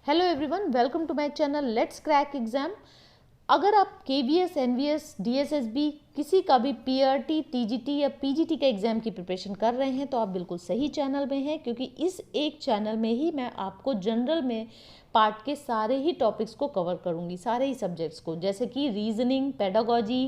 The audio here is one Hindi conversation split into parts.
Hello everyone, welcome to my channel let's crack exam. अगर आप केवीएस, एनवीएस, डीएसएसबी किसी का भी पीआरटी, टीजीटी या पीजीटी के एग्जाम की प्रिपरेशन कर रहे हैं तो आप बिल्कुल सही चैनल में हैं, क्योंकि इस एक चैनल में ही मैं आपको जनरल में पार्ट के सारे ही टॉपिक्स को कवर करूंगी, सारे ही सब्जेक्ट्स को, जैसे कि reasoning, pedagogy,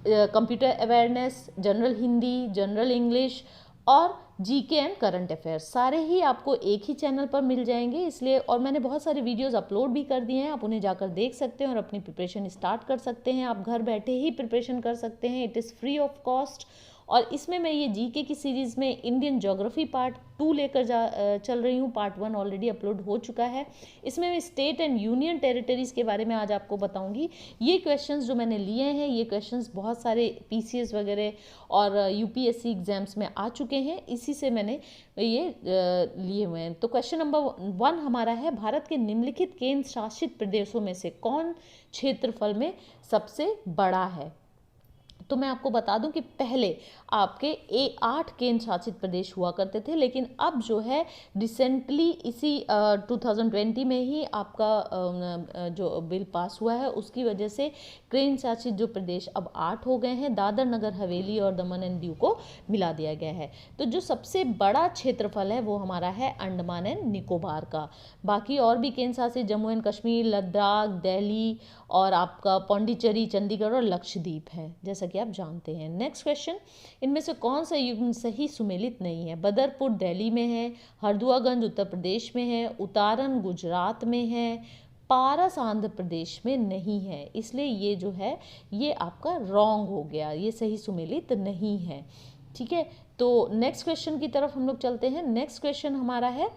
computer awareness, general Hindi, general English और जीके एंड करंट अफेयर्स, सारे ही आपको एक ही चैनल पर मिल जाएंगे। इसलिए और मैंने बहुत सारे वीडियोस अपलोड भी कर दिए हैं, आप उन्हें जाकर देख सकते हैं और अपनी प्रिपरेशन स्टार्ट कर सकते हैं। आप घर बैठे ही प्रिपरेशन कर सकते हैं, it is free of cost. और इसमें मैं ये जीके की सीरीज़ में इंडियन ज्योग्राफी पार्ट 2 लेकर चल रही हूँ। पार्ट 1 ऑलरेडी अपलोड हो चुका है। इसमें मैं स्टेट एंड यूनियन टेरिटरीज़ के बारे में आज आपको बताऊंगी। ये क्वेश्चंस जो मैंने लिए हैं, ये क्वेश्चंस बहुत सारे पीसीएस वगैरह और यूपीएससी एग्जाम्स में आ चुके हैं, इसी से मैंने ये लिए हुए हैं। तो क्वेश्चन नंबर 1 हमारा है, भारत के निम्नलिखित केंद्र शासित प्रदेशों में से कौन क्षेत्रफल में सबसे बड़ा है? तो मैं आपको बता दूं कि पहले आपके 8 केंद्र शासित प्रदेश हुआ करते थे, लेकिन अब जो है रिसेंटली इसी 2020 में ही आपका जो बिल पास हुआ है, उसकी वजह से केंद्र शासित जो प्रदेश अब 8 हो गए हैं। दादर नगर हवेली और दमन एंड दीव को मिला दिया गया है। तो जो सबसे बड़ा क्षेत्रफल है वो हमारा है अंडमान एंड निकोबार का। बाकी और भी केंद्र शासित जम्मू एंड कश्मीर, लद्दाख, दिल्ली और आपका पौंडीचेरी, चंडीगढ़ और लक्षद्वीप है, जैसा कि आप जानते हैं। नेक्स्ट क्वेश्चन, इनमें से कौन सा युग्म सही सुमेलित नहीं है? बदरपुर दिल्ली में है, हरदुआगंज उत्तर प्रदेश में है, उतारन गुजरात में है, पारस आंध्र प्रदेश में नहीं है। इसलिए ये जो है ये आपका रॉन्ग हो गया, ये सही सुमेलित नहीं है। ठीक है, तो नेक्स्ट क्वेश्चन की तरफ हम लोग चलते हैं। नेक्स्ट क्वेश्चन हमारा है,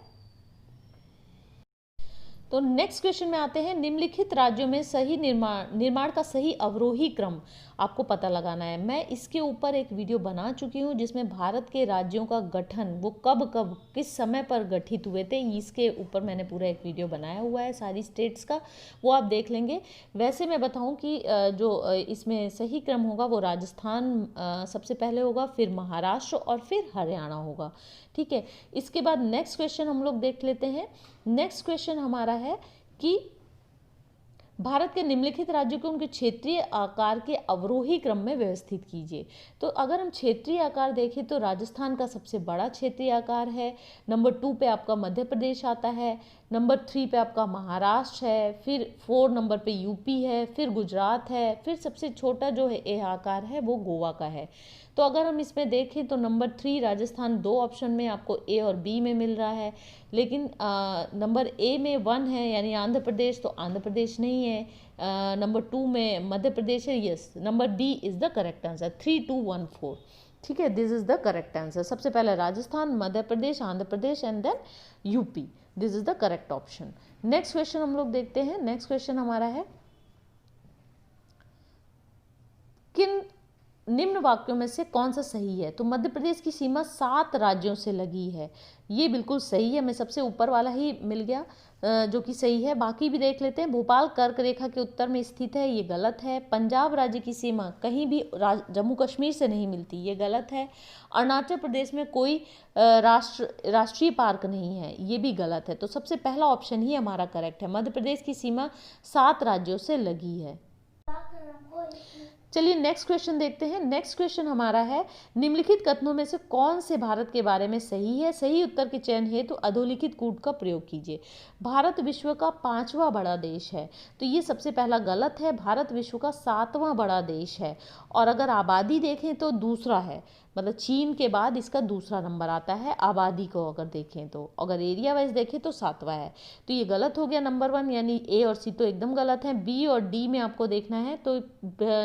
तो नेक्स्ट क्वेश्चन में आते हैं, निम्नलिखित राज्यों में सही निर्माण का सही अवरोही क्रम आपको पता लगाना है। मैं इसके ऊपर एक वीडियो बना चुकी हूँ जिसमें भारत के राज्यों का गठन वो कब कब किस समय पर गठित हुए थे, इसके ऊपर मैंने पूरा एक वीडियो बनाया हुआ है सारी स्टेट्स का, वो आप देख लेंगे। वैसे मैं बताऊँ कि जो इसमें सही क्रम होगा वो राजस्थान सबसे पहले होगा, फिर महाराष्ट्र और फिर हरियाणा होगा। ठीक है, इसके बाद नेक्स्ट क्वेश्चन हम लोग देख लेते हैं। नेक्स्ट क्वेश्चन हमारा है कि भारत के निम्नलिखित राज्यों को उनके क्षेत्रीय आकार के अवरोही क्रम में व्यवस्थित कीजिए। तो अगर हम क्षेत्रीय आकार देखें तो राजस्थान का सबसे बड़ा क्षेत्रीय आकार है, नंबर 2 पे आपका मध्य प्रदेश आता है, नंबर 3 पे आपका महाराष्ट्र है, फिर 4 नंबर पे यूपी है, फिर गुजरात है, फिर सबसे छोटा जो है ए आकार है वो गोवा का है। तो अगर हम इसमें देखें तो नंबर 3 राजस्थान 2 ऑप्शन में आपको ए और बी में मिल रहा है, लेकिन नंबर ए में 1 है यानी आंध्र प्रदेश, तो आंध्र प्रदेश नहीं है। नंबर 2 में मध्य प्रदेश है, yes, number D is the correct answer, 3214। ठीक है, this is the correct answer. सबसे पहले Rajasthan, Madhya Pradesh, Andhra Pradesh and then UP, this is the correct option. Next question हम लोग देखते हैं। नेक्स्ट क्वेश्चन हमारा है, किन निम्न वाक्यों में से कौन सा सही है? तो मध्य प्रदेश की सीमा 7 राज्यों से लगी है, ये बिल्कुल सही है। मैं सबसे ऊपर वाला ही मिल गया जो कि सही है। बाकी भी देख लेते हैं। भोपाल कर्क रेखा के उत्तर में स्थित है, ये गलत है। पंजाब राज्य की सीमा कहीं भी जम्मू कश्मीर से नहीं मिलती, ये गलत है। अरुणाचल प्रदेश में कोई राष्ट्रीय पार्क नहीं है, ये भी गलत है। तो सबसे पहला ऑप्शन ही हमारा करेक्ट है, मध्य प्रदेश की सीमा 7 राज्यों से लगी है। चलिए नेक्स्ट क्वेश्चन देखते हैं। नेक्स्ट क्वेश्चन हमारा है, निम्नलिखित कथनों में से कौन से भारत के बारे में सही है? सही उत्तर के चयन हेतु अधोलिखित कूट का प्रयोग कीजिए। भारत विश्व का 5वां बड़ा देश है, तो ये सबसे पहला गलत है। भारत विश्व का 7वां बड़ा देश है, और अगर आबादी देखें तो दूसरा है, मतलब चीन के बाद इसका दूसरा नंबर आता है आबादी को अगर देखें तो। अगर एरिया वाइज देखें तो 7वां है, तो ये गलत हो गया नंबर 1, यानी ए और सी तो एकदम गलत है। बी और डी में आपको देखना है, तो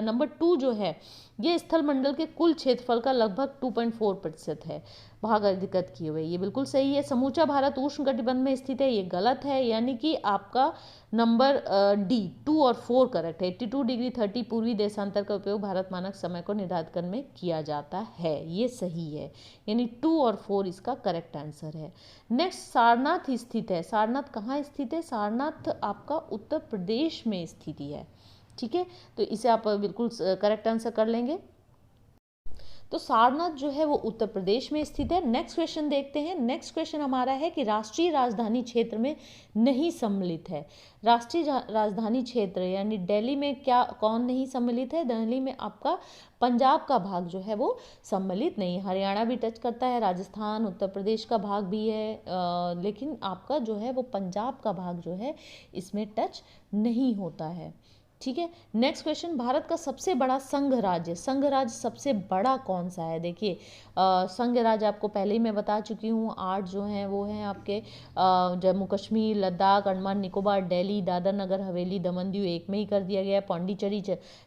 नंबर 2 जो है ये स्थल मंडल के कुल क्षेत्रफल का लगभग 2.4% है, भाग अधिगत किए हुए, ये बिल्कुल सही है। समूचा भारत उष्ण कटिबंध में स्थित है, ये गलत है, यानी कि आपका नंबर डी 2 और 4 करेक्ट है। 82 डिग्री 30 पूर्वी देशांतर का उपयोग भारत मानक समय को निर्धारित करने में किया जाता है, ये सही है, यानी 2 और 4 इसका करेक्ट आंसर है। नेक्स्ट, सारनाथ स्थित है। सारनाथ कहाँ स्थित है? सारनाथ आपका उत्तर प्रदेश में स्थिति है। ठीक है, तो इसे आप बिल्कुल करेक्ट आंसर कर लेंगे। तो सारनाथ जो है वो उत्तर प्रदेश में स्थित है। नेक्स्ट क्वेश्चन देखते हैं। नेक्स्ट क्वेश्चन हमारा है कि राष्ट्रीय राजधानी क्षेत्र में नहीं सम्मिलित है। राष्ट्रीय राजधानी क्षेत्र यानी दिल्ली में क्या कौन नहीं सम्मिलित है? दिल्ली में आपका पंजाब का भाग जो है वो सम्मिलित नहीं है। हरियाणा भी टच करता है, राजस्थान, उत्तर प्रदेश का भाग भी है, लेकिन आपका जो है वो पंजाब का भाग जो है इसमें टच नहीं होता है। ठीक है। नेक्स्ट क्वेश्चन, भारत का सबसे बड़ा संघ राज्य, संघ राज्य सबसे बड़ा कौन सा है? देखिए संघ राज्य आपको पहले ही मैं बता चुकी हूँ, 8 जो हैं वो हैं आपके जम्मू कश्मीर, लद्दाख, अंडमान निकोबार, दिल्ली, दादर नगर हवेली, दमन दीव एक में ही कर दिया गया, पौंडीचेरी,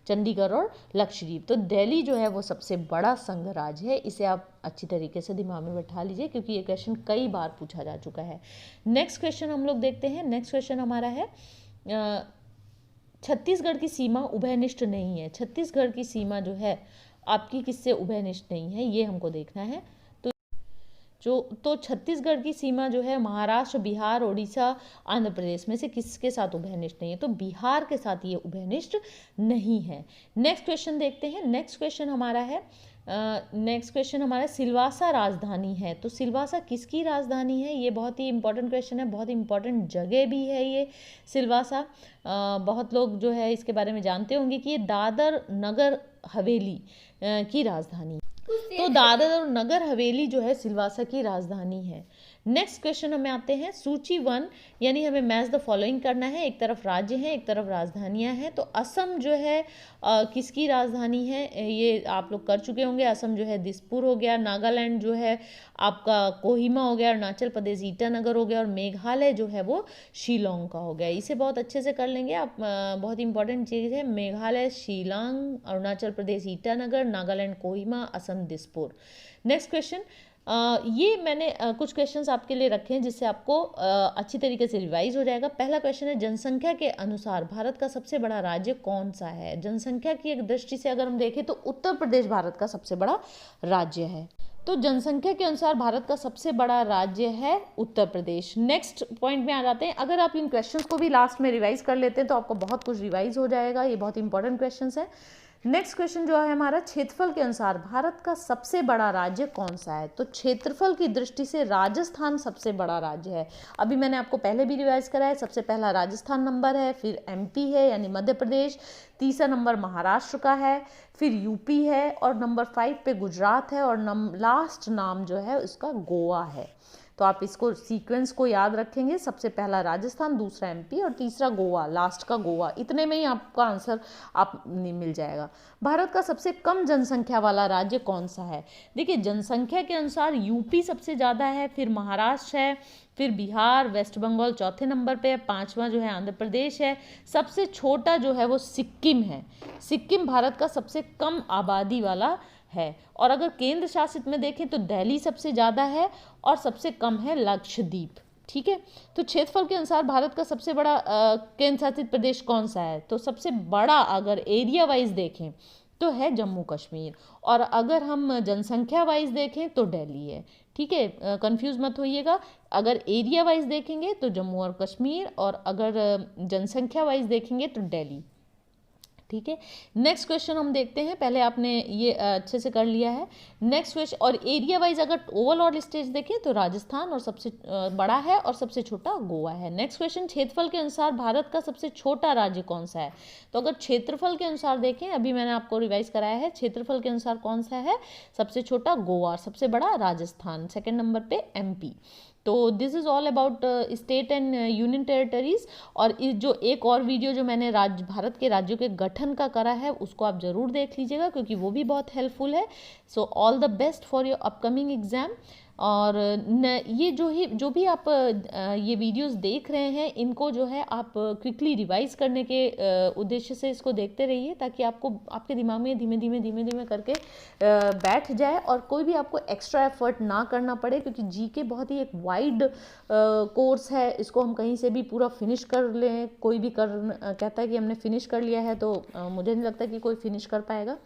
चंडीगढ़ और लक्षद्वीप। तो दिल्ली जो है वो सबसे बड़ा संघ राज्य है। इसे आप अच्छी तरीके से दिमाग में बैठा लीजिए क्योंकि ये क्वेश्चन कई बार पूछा जा चुका है। नेक्स्ट क्वेश्चन हम लोग देखते हैं। नेक्स्ट क्वेश्चन हमारा है छत्तीसगढ़ की सीमा उभयनिष्ठ नहीं है। छत्तीसगढ़ की सीमा जो है आपकी किससे उभयनिष्ठ नहीं है, ये हमको देखना है। तो छत्तीसगढ़ की सीमा जो है महाराष्ट्र, बिहार, उड़ीसा, आंध्र प्रदेश में से किसके साथ उभयनिष्ठ नहीं है? तो बिहार के साथ ये उभयनिष्ठ नहीं है। नेक्स्ट क्वेश्चन देखते हैं। नेक्स्ट क्वेश्चन हमारा सिलवासा राजधानी है। तो सिलवासा किसकी राजधानी है? ये बहुत ही इंपॉर्टेंट क्वेश्चन है, बहुत इंपॉर्टेंट जगह भी है ये सिलवासा। बहुत लोग जो है इसके बारे में जानते होंगे कि ये दादर नगर हवेली की राजधानी, तो दादर और नगर हवेली जो है सिलवासा की राजधानी है। नेक्स्ट क्वेश्चन हमें आते हैं सूची 1, यानी हमें मैच द फॉलोइंग करना है। एक तरफ राज्य है, एक तरफ राजधानियां हैं। तो असम जो है किसकी राजधानी है? ये आप लोग कर चुके होंगे। असम जो है दिसपुर हो गया, नागालैंड जो है आपका कोहिमा हो गया, अरुणाचल प्रदेश ईटानगर हो गया और मेघालय जो है वो शिलोंग का हो गया। इसे बहुत अच्छे से कर लेंगे आप। बहुत इंपॉर्टेंट चीज़ है, मेघालय शिलोंग, अरुणाचल प्रदेश ईटानगर, नागालैंड कोहिमा, असम दिसपुर। नेक्स्ट क्वेश्चन, ये मैंने कुछ क्वेश्चंस आपके लिए रखे हैं जिससे आपको अच्छी तरीके से रिवाइज हो जाएगा। पहला क्वेश्चन है जनसंख्या के अनुसार भारत का सबसे बड़ा राज्य कौन सा है? जनसंख्या की एक दृष्टि से अगर हम देखें तो उत्तर प्रदेश भारत का सबसे बड़ा राज्य है। तो जनसंख्या के अनुसार भारत का सबसे बड़ा राज्य है उत्तर प्रदेश। नेक्स्ट पॉइंट में आ जाते हैं। अगर आप इन क्वेश्चंस को भी लास्ट में रिवाइज कर लेते हैं तो आपको बहुत कुछ रिवाइज हो जाएगा। ये बहुत इंपॉर्टेंट क्वेश्चंस है। नेक्स्ट क्वेश्चन जो है हमारा, क्षेत्रफल के अनुसार भारत का सबसे बड़ा राज्य कौन सा है? तो क्षेत्रफल की दृष्टि से राजस्थान सबसे बड़ा राज्य है। अभी मैंने आपको पहले भी रिवाइज कराया। सबसे पहला राजस्थान नंबर है, फिर एमपी है यानी मध्य प्रदेश, तीसरा नंबर महाराष्ट्र का है, फिर यूपी है और नंबर 5 पे गुजरात है और लास्ट नाम जो है उसका गोवा है। तो आप इसको सीक्वेंस को याद रखेंगे। सबसे पहला राजस्थान, दूसरा एमपी और तीसरा गोवा, लास्ट का गोवा। इतने में ही आपका आंसर आप मिल जाएगा। भारत का सबसे कम जनसंख्या वाला राज्य कौन सा है? देखिए जनसंख्या के अनुसार यूपी सबसे ज़्यादा है, फिर महाराष्ट्र है, फिर बिहार, वेस्ट बंगाल चौथे नंबर पे है, 5वां जो है आंध्र प्रदेश है, सबसे छोटा जो है वो सिक्किम है। सिक्किम भारत का सबसे कम आबादी वाला है। और अगर केंद्र शासित में देखें तो दिल्ली सबसे ज़्यादा है और सबसे कम है लक्षद्वीप। ठीक है। तो क्षेत्रफल के अनुसार भारत का सबसे बड़ा केंद्र शासित प्रदेश कौन सा है? तो सबसे बड़ा अगर एरिया वाइज देखें तो है जम्मू कश्मीर, और अगर हम जनसंख्या वाइज देखें तो दिल्ली है। ठीक है, कंफ्यूज मत होइएगा। अगर एरिया वाइज देखेंगे तो जम्मू और कश्मीर, और अगर जनसंख्या वाइज देखेंगे तो दिल्ली। ठीक है। नेक्स्ट क्वेश्चन हम देखते हैं। पहले आपने ये अच्छे से कर लिया है। नेक्स्ट क्वेश्चन, और एरिया वाइज अगर ओवरऑल स्टेज देखें तो राजस्थान और सबसे बड़ा है और सबसे छोटा गोवा है। नेक्स्ट क्वेश्चन, क्षेत्रफल के अनुसार भारत का सबसे छोटा राज्य कौन सा है? तो अगर क्षेत्रफल के अनुसार देखें, अभी मैंने आपको रिवाइज कराया है, क्षेत्रफल के अनुसार कौन सा है? सबसे छोटा गोवा, सबसे बड़ा राजस्थान, सेकेंड नंबर पे एमपी। तो this is all about state and union territories. और इस जो एक और वीडियो जो मैंने भारत के राज्यों के गठन का करा है उसको आप ज़रूर देख लीजिएगा क्योंकि वो भी बहुत हेल्पफुल है। सो all the best for your upcoming exam. और ये जो भी आप ये वीडियोस देख रहे हैं इनको जो है आप क्विकली रिवाइज करने के उद्देश्य से इसको देखते रहिए ताकि आपको आपके दिमाग में धीमे धीमे करके बैठ जाए और कोई भी आपको एक्स्ट्रा एफर्ट ना करना पड़े, क्योंकि जीके बहुत ही एक वाइड कोर्स है। इसको हम कहीं से भी पूरा फिनिश कर लें, कोई भी कहता है कि हमने फिनिश कर लिया है, तो मुझे नहीं लगता कि कोई फिनिश कर पाएगा।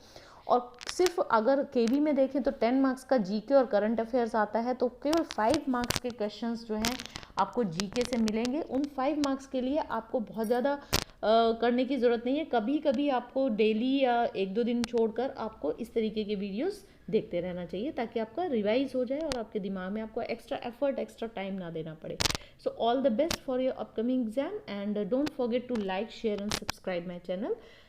और सिर्फ अगर केवी में देखें तो 10 मार्क्स का जीके और करंट अफेयर्स आता है, तो केवल 5 मार्क्स के क्वेश्चंस जो हैं आपको जीके से मिलेंगे। उन 5 मार्क्स के लिए आपको बहुत ज़्यादा करने की ज़रूरत नहीं है। कभी कभी आपको डेली या 1-2 दिन छोड़कर आपको इस तरीके के वीडियोस देखते रहना चाहिए, ताकि आपका रिवाइज हो जाए और आपके दिमाग में आपको एक्स्ट्रा एफर्ट, एक्स्ट्रा टाइम ना देना पड़े। So all the best for your upcoming exam, and don't forget to like, share and subscribe my channel.